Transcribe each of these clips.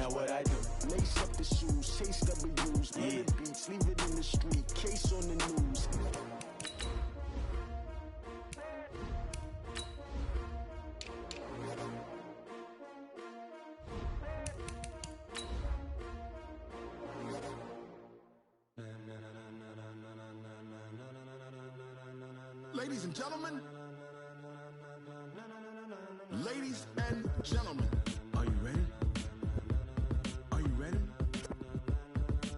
not what I do. Lace up the shoes, chase W's, yeah. The beats, leave it in the street, case on the news. Ladies and gentlemen, ladies and gentlemen, are you ready? Are you ready?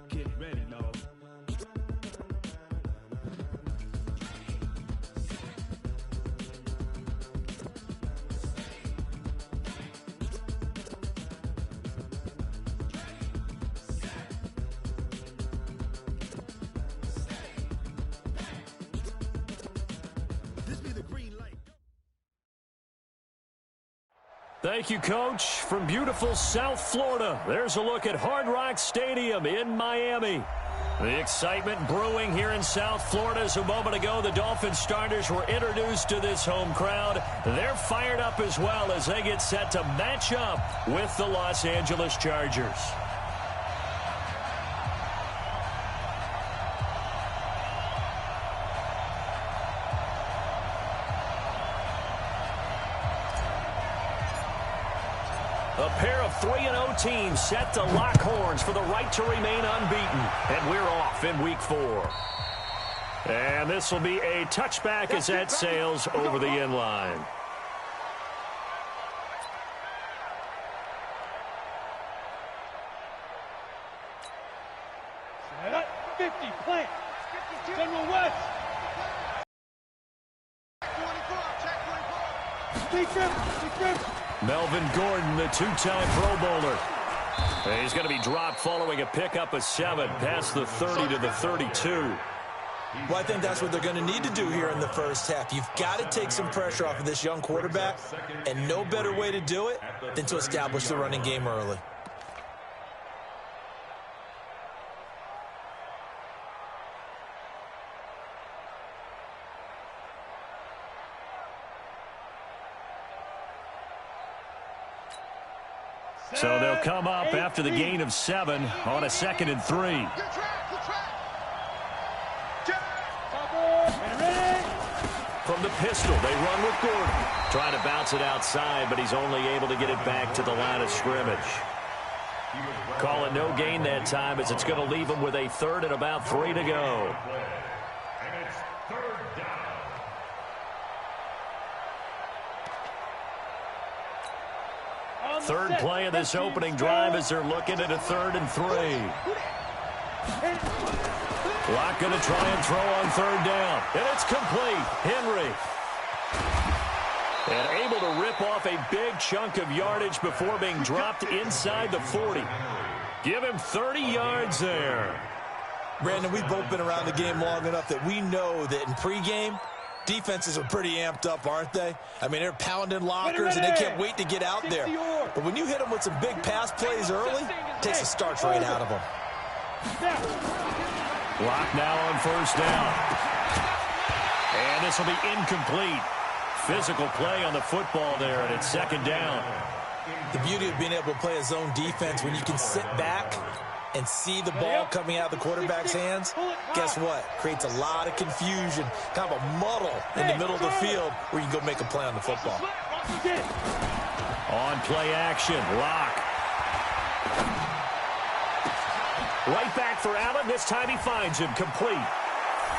Get ready, no. Thank you, Coach. From beautiful South Florida, there's a look at Hard Rock Stadium in Miami. The excitement brewing here in South Florida as a moment ago the Dolphins starters were introduced to this home crowd. They're fired up as well as they get set to match up with the Los Angeles Chargers. A pair of 3-0 teams set to lock horns for the right to remain unbeaten. And we're off in week 4. And this will be a touchback as that sails over the end line. Set up, 50, plant. General West. Check 24. Melvin Gordon, the two-time Pro Bowler. He's going to be dropped following a pickup of 7 past the 30 to the 32. Well, I think that's what they're going to need to do here in the first half. You've got to take some pressure off of this young quarterback, and no better way to do it than to establish the running game early. So they'll come up after the gain of 7 on a 2nd and 3. From the pistol, they run with Gordon. Trying to bounce it outside, but he's only able to get it back to the line of scrimmage. Call it no gain that time as it's going to leave him with a 3rd and about 3 to go. Third play of this opening drive as they're looking at a 3rd and 3. Locke going to try and throw on 3rd down. And it's complete. Henry. And able to rip off a big chunk of yardage before being dropped inside the 40. Give him 30 yards there. Brandon, we've both been around the game long enough that we know that in pregame, defenses are pretty amped up, aren't they? I mean, they're pounding lockers, and they can't wait to get out there. But when you hit them with some big pass plays early, it takes the starch right out of them. Locke now on 1st down. And this will be incomplete. Physical play on the football there, and it's 2nd down. The beauty of being able to play a zone defense when you can sit back and see the ball coming out of the quarterback's hands, guess what? Creates a lot of confusion, kind of a muddle in the middle of the field where you can go make a play on the football. On play action, Locke. Right back for Allen. This time he finds him complete.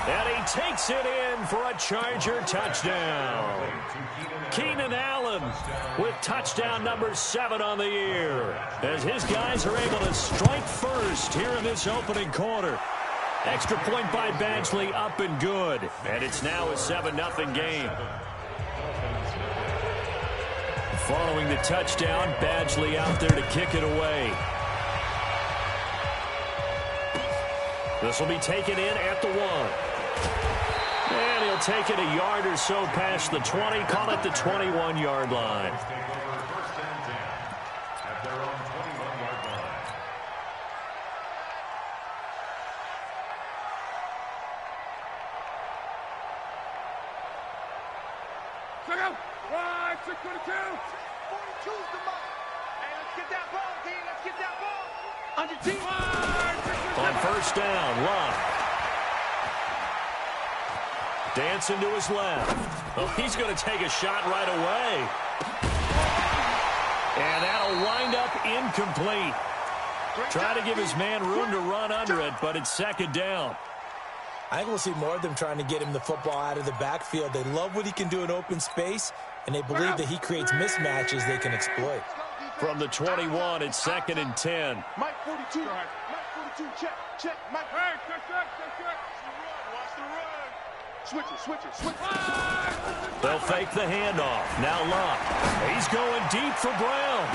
And he takes it in for a Charger touchdown. Keenan Allen with touchdown number 7 on the year, as his guys are able to strike first here in this opening quarter. Extra point by Badgley, up and good. And it's now a 7-0 game. Following the touchdown, Badgley out there to kick it away. This will be taken in at the 1. And he'll take it a yard or so past the 20, call it the 21-yard line. Check out. 5, 6, 22. 42's the mark. And Get that ball, D. Let's get that ball. On your team. On first down, Love. Dancing to his left. Oh, he's going to take a shot right away. And that'll wind up incomplete. Try to give his man room to run under it, but it's second down. I think we'll see more of them trying to get him the football out of the backfield. They love what he can do in open space, and they believe that he creates mismatches they can exploit. From the 21, it's second and 10. Mike 42. Mike 42. Check. Mike. Hey, check. Watch the run. Switch it. They'll fake the handoff. Now Love. He's going deep for Brown.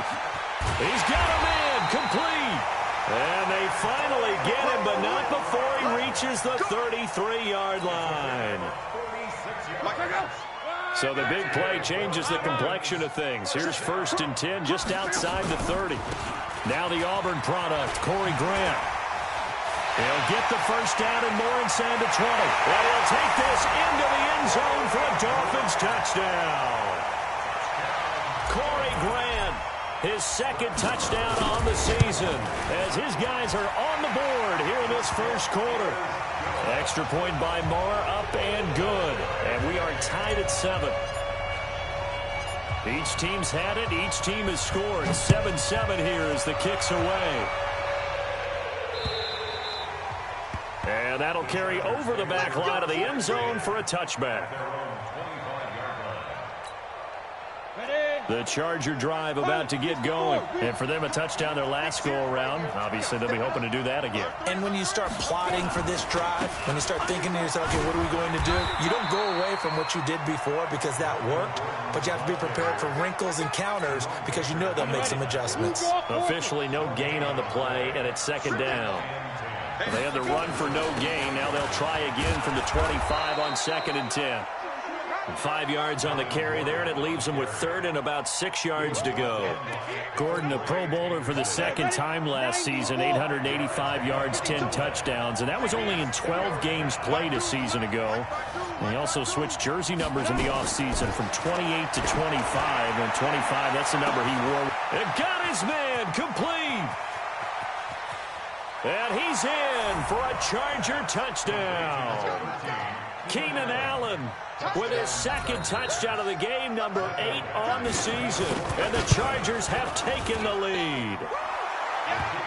He's got a man complete. And they finally get him, but not before he reaches the 33-yard line. So the big play changes the complexion of things. Here's first and 10 just outside the 30. Now the Auburn product, Corey Grant. He'll get the first down and more inside the 20. And he'll take this into the end zone for a Dolphins touchdown. Corey Grant, his second touchdown on the season, as his guys are on the board here in this first quarter. Extra point by Moore, up and good. And we are tied at 7. Each team's had it. Each team has scored. 7-7 here as the kick's away. And that'll carry over the back line of the end zone for a touchback. The Charger drive about to get going. And for them, a touchdown their last go-around. Obviously, they'll be hoping to do that again. And when you start plotting for this drive, when you start thinking to yourself, okay, what are we going to do? You don't go away from what you did before because that worked, but you have to be prepared for wrinkles and counters because you know they'll make some adjustments. Officially no gain on the play, and it's second down. They had the run for no gain. Now they'll try again from the 25 on second and 10. 5 yards on the carry there, and it leaves them with third and about 6 yards to go. Gordon, a Pro Bowler for the second time last season, 885 yards, 10 touchdowns, and that was only in 12 games played a season ago. And he also switched jersey numbers in the offseason from 28 to 25, and 25, that's the number he wore. And got his man complete. And he's in for a Charger touchdown. Keenan Allen with his second touchdown of the game, number 8 on the season. And the Chargers have taken the lead.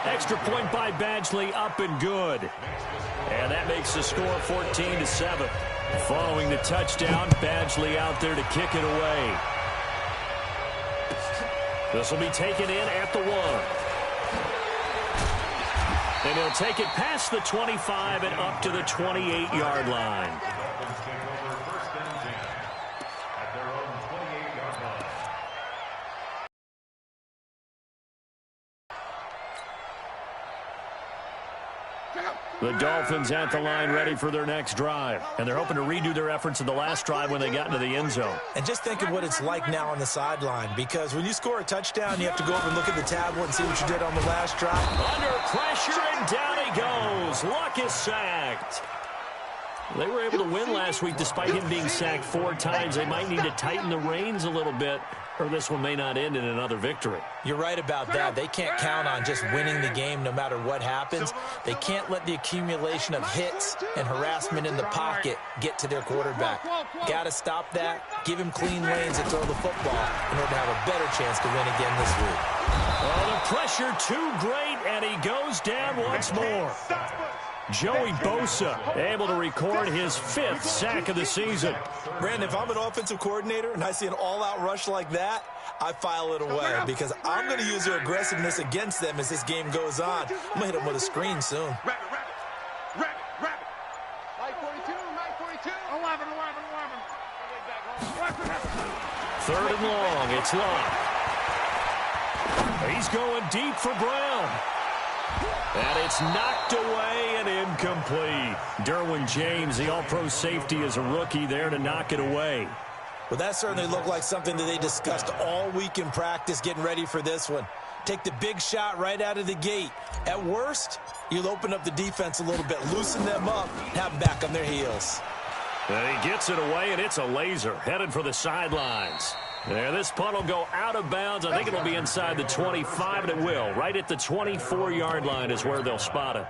Extra point by Badgley, up and good. And that makes the score 14-7. Following the touchdown, Badgley out there to kick it away. This will be taken in at the 1. And he'll take it past the 25 and up to the 28-yard line. The Dolphins at the line ready for their next drive. And they're hoping to redo their efforts in the last drive when they got into the end zone. And just think of what it's like now on the sideline, because when you score a touchdown, you have to go over and look at the tablet and see what you did on the last drive. Under pressure, and down he goes. Luck is sacked. They were able to win last week despite him being sacked 4 times. They might need to tighten the reins a little bit, or this one may not end in another victory. You're right about that. They can't count on just winning the game no matter what happens. They can't let the accumulation of hits and harassment in the pocket get to their quarterback. Got to stop that, give him clean lanes and throw the football in order to have a better chance to win again this week. Oh, the pressure too great, and he goes down once more. Joey Bosa able to record his 5th sack of the season. Brandon, if I'm an offensive coordinator and I see an all-out rush like that, I file it away because I'm going to use their aggressiveness against them as this game goes on. I'm going to hit them with a screen soon. Rabbit. Mike 42, Mike 42. 11. 3rd and long, it's Love. He's going deep for Brown. And it's knocked away and incomplete. Derwin James, the all-pro safety, is a rookie there to knock it away. Well, that certainly looked like something that they discussed all week in practice getting ready for this one. Take the big shot right out of the gate. At worst, you'll open up the defense a little bit, loosen them up, have them back on their heels. And he gets it away, and it's a laser headed for the sidelines. Yeah, this punt will go out of bounds. I think it'll be inside the 25, and it will. Right at the 24-yard line is where they'll spot it.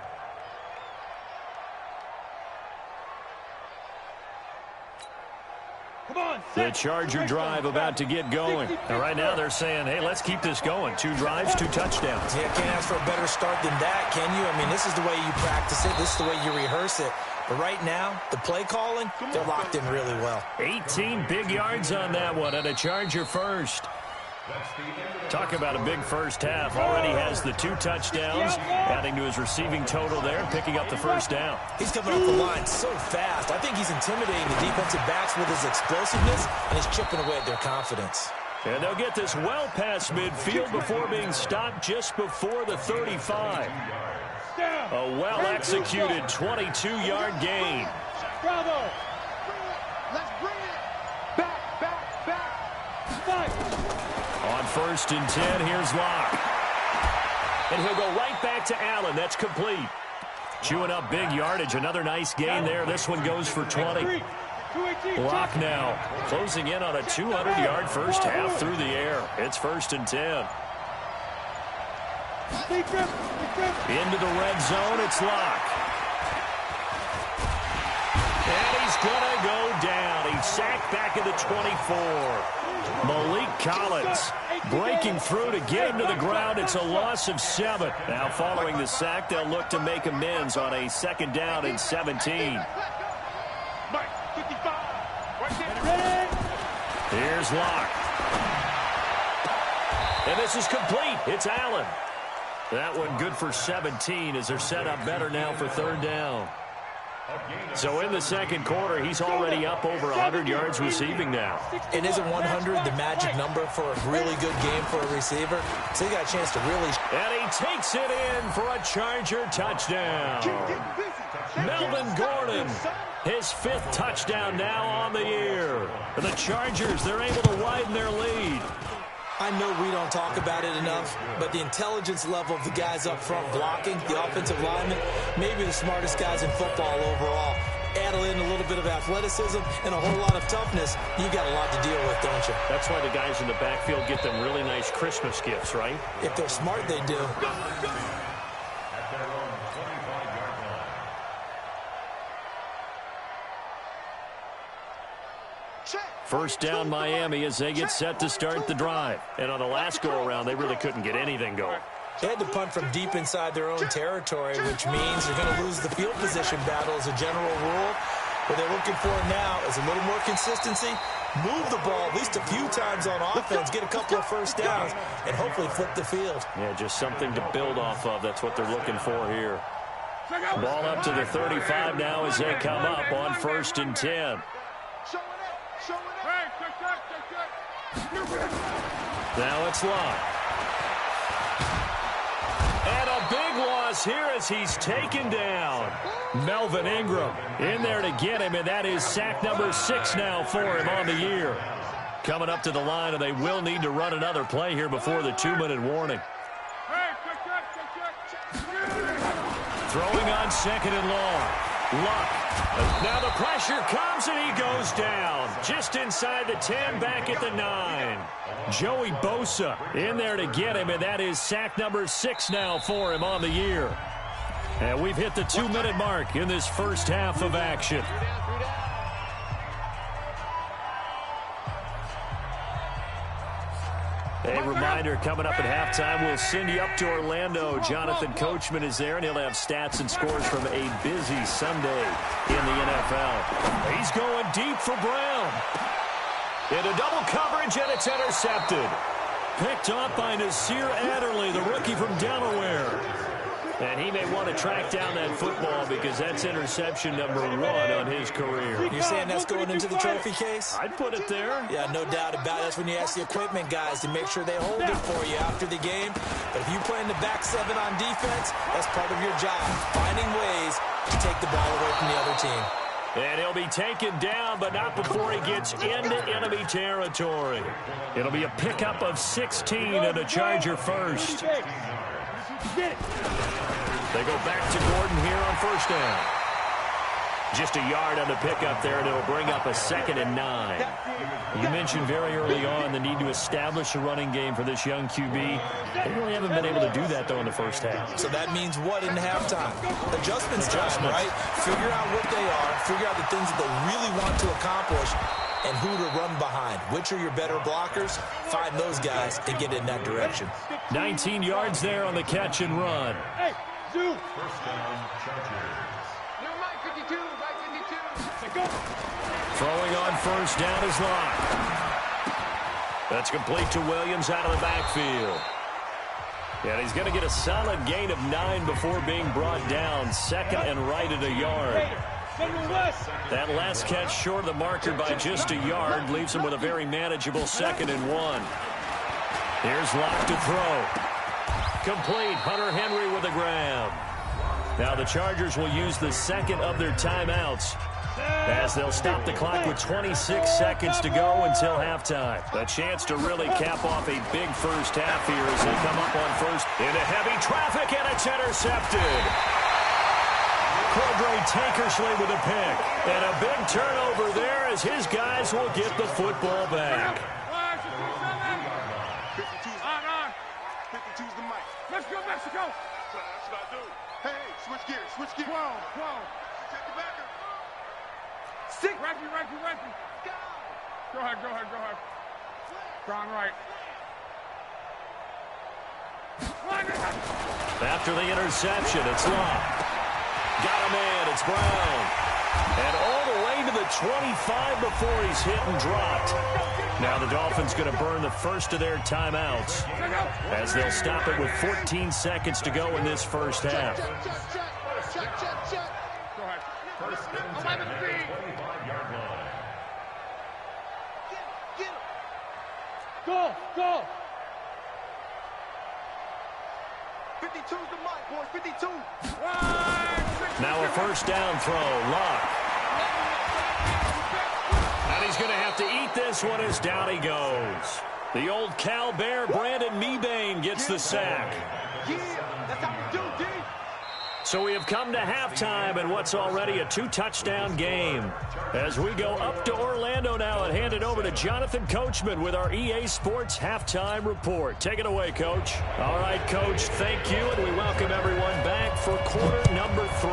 The Charger drive about to get going. And right now they're saying, hey, let's keep this going. 2 drives, 2 touchdowns. Yeah, can't ask for a better start than that, can you? I mean, this is the way you practice it. This is the way you rehearse it. But right now, the play calling, they're locked in really well. 18 big yards on that one, and a Charger first. Talk about a big first half. Already has the 2 touchdowns, adding to his receiving total there, picking up the first down. He's coming off the line so fast. I think he's intimidating the defensive backs with his explosiveness, and he's chipping away at their confidence. And they'll get this well past midfield before being stopped just before the 35. A well-executed 22-yard gain. Bravo! Let's bring it! Back! Fight! On 1st and 10, here's Locke. And he'll go right back to Allen. That's complete. Chewing up big yardage. Another nice gain there. This one goes for 20. Locke now closing in on a 200-yard first half through the air. It's 1st and 10. Into the red zone, it's Locke. And he's going to go down. He's sacked back at the 24. Malik Collins breaking through to get him to the ground. It's a loss of 7. Now following the sack, they'll look to make amends on a 2nd down and 17. Here's Locke. And this is complete. It's Allen. That one good for 17 as they're set up better now for 3rd down. So in the 2nd quarter, he's already up over 100 yards receiving now. And isn't 100 the magic number for a really good game for a receiver? So he got a chance to really... And he takes it in for a Charger touchdown. Melvin Gordon, his 5th touchdown now on the year. And the Chargers, they're able to widen their lead. I know we don't talk about it enough, but the intelligence level of the guys up front blocking, the offensive linemen, maybe the smartest guys in football overall. Add in a little bit of athleticism and a whole lot of toughness, you got a lot to deal with, don't you? That's why the guys in the backfield get them really nice Christmas gifts, right? If they're smart, they do. First down Miami as they get set to start the drive. And on the last go-around, they really couldn't get anything going. They had to punt from deep inside their own territory, which means they're going to lose the field position battle as a general rule. What they're looking for now is a little more consistency, move the ball at least a few times on offense, get a couple of first downs, and hopefully flip the field. Yeah, just something to build off of. That's what they're looking for here. Ball up to the 35 now as they come up on 1st and 10. Now it's Locke. And a big loss here as he's taken down. Melvin Ingram in there to get him, and that is sack number 6 now for him on the year. Coming up to the line, and they will need to run another play here before the 2-minute warning. Throwing on 2nd and long. Luck. Now the pressure comes, and he goes down. Just inside the 10, back at the 9. Joey Bosa in there to get him, and that is sack number 6 now for him on the year. And we've hit the 2-minute mark in this first half of action. A reminder, coming up at halftime, we'll send you up to Orlando. Jonathan Coachman is there, and he'll have stats and scores from a busy Sunday in the NFL. He's going deep for Brown. Into double coverage, and it's intercepted. Picked up by Nasir Adderley, the rookie from Delaware. And he may want to track down that football because that's interception number 1 on his career. You're saying that's going into the trophy case? I'd put it there. Yeah, no doubt about it. That's when you ask the equipment guys to make sure they hold it for you after the game. But if you play in the back 7 on defense, that's part of your job, finding ways to take the ball away from the other team. And he'll be taken down, but not before he gets into enemy territory. It'll be a pickup of 16 and a Charger first. They go back to Gordon here on 1st down. Just a yard on the pickup there, and it'll bring up a 2nd and 9. You mentioned very early on the need to establish a running game for this young QB. They really haven't been able to do that, though, in the first half. So that means what in halftime? Adjustments time, right? Figure out what they are, figure out the things that they really want to accomplish, and who to run behind. Which are your better blockers? Find those guys and get in that direction. 19 yards there on the catch and run. Hey, Zoo. First down, Chargers. Throwing on first down is Locke. That's complete to Williams out of the backfield. And he's going to get a solid gain of 9 before being brought down. 2nd and right at a yard. That last catch short of the marker by just a yard leaves him with a very manageable 2nd and 1. Here's Locke to throw. Complete. Hunter Henry with a grab. Now the Chargers will use the 2nd of their timeouts as they'll stop the clock with 26 seconds to go until halftime. A chance to really cap off a big first half here as they come up on first into heavy traffic, and it's intercepted. Cordray Tankersley with a pick, and a big turnover there as his guys will get the football back. 52's the mic. Let's go, Mexico. That's what I do. Hey, switch gears, switch gears. 12. Check the backer. 6. Reggie. Go ahead. Gone right. After the interception, it's Locke. Got him in, it's Brown. And all the way to the 25 before he's hit and dropped. Now the Dolphins going to burn the first of their timeouts as they'll stop it with 14 seconds to go in this first half. Check. Go ahead. First and 10 at the 25-yard line. Get him. Go. 52's the mic, boys. 52. Now a first down throw. Locke. And he's going to have to eat this one as down he goes. The old Cal Bear, Brandon Mebane, gets the sack. Yeah, that's how we do, D. So we have come to halftime in what's already a 2-touchdown game. As we go up to Orlando now and hand it over to Jonathan Coachman with our EA Sports Halftime Report. Take it away, Coach. All right, Coach, thank you, and we welcome everyone back for quarter number 3.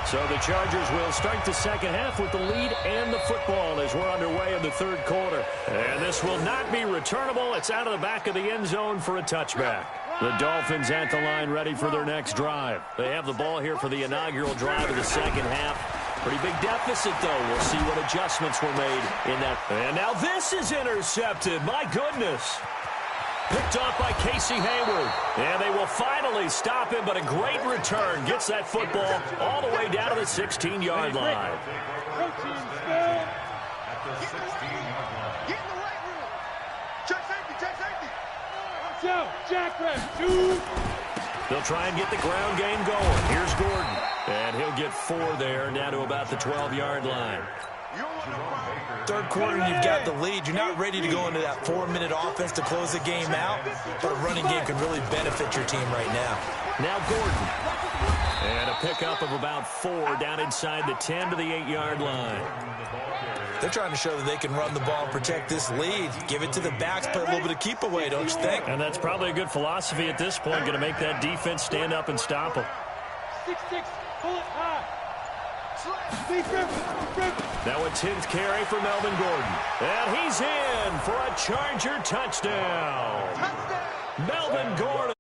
So the Chargers will start the second half with the lead and the football as we're underway in the third quarter. And this will not be returnable. It's out of the back of the end zone for a touchback. The Dolphins at the line ready for their next drive. They have the ball here for the inaugural drive of the second half. Pretty big deficit, though. We'll see what adjustments were made in that. And now this is intercepted. My goodness. Picked off by Casey Hayward. And they will finally stop him, but a great return. Gets that football all the way down to the 16-yard line. At the 16-yard line. Get in the right room. Check safety. Jack left, 2. They'll try and get the ground game going. Here's Gordon. And he'll get 4 there, down to about the 12-yard line. Third quarter, you've got the lead. You're not ready to go into that 4-minute offense to close the game out, but a running game can really benefit your team right now. Now Gordon. And a pickup of about 4 down inside the 10 to the 8-yard line. They're trying to show that they can run the ball and protect this lead. Give it to the backs, play a little bit of keep away, don't you think? And that's probably a good philosophy at this point, going to make that defense stand up and stop them. 6-6, pull it high. Now a 10th carry for Melvin Gordon. And he's in for a Charger touchdown. Melvin Gordon.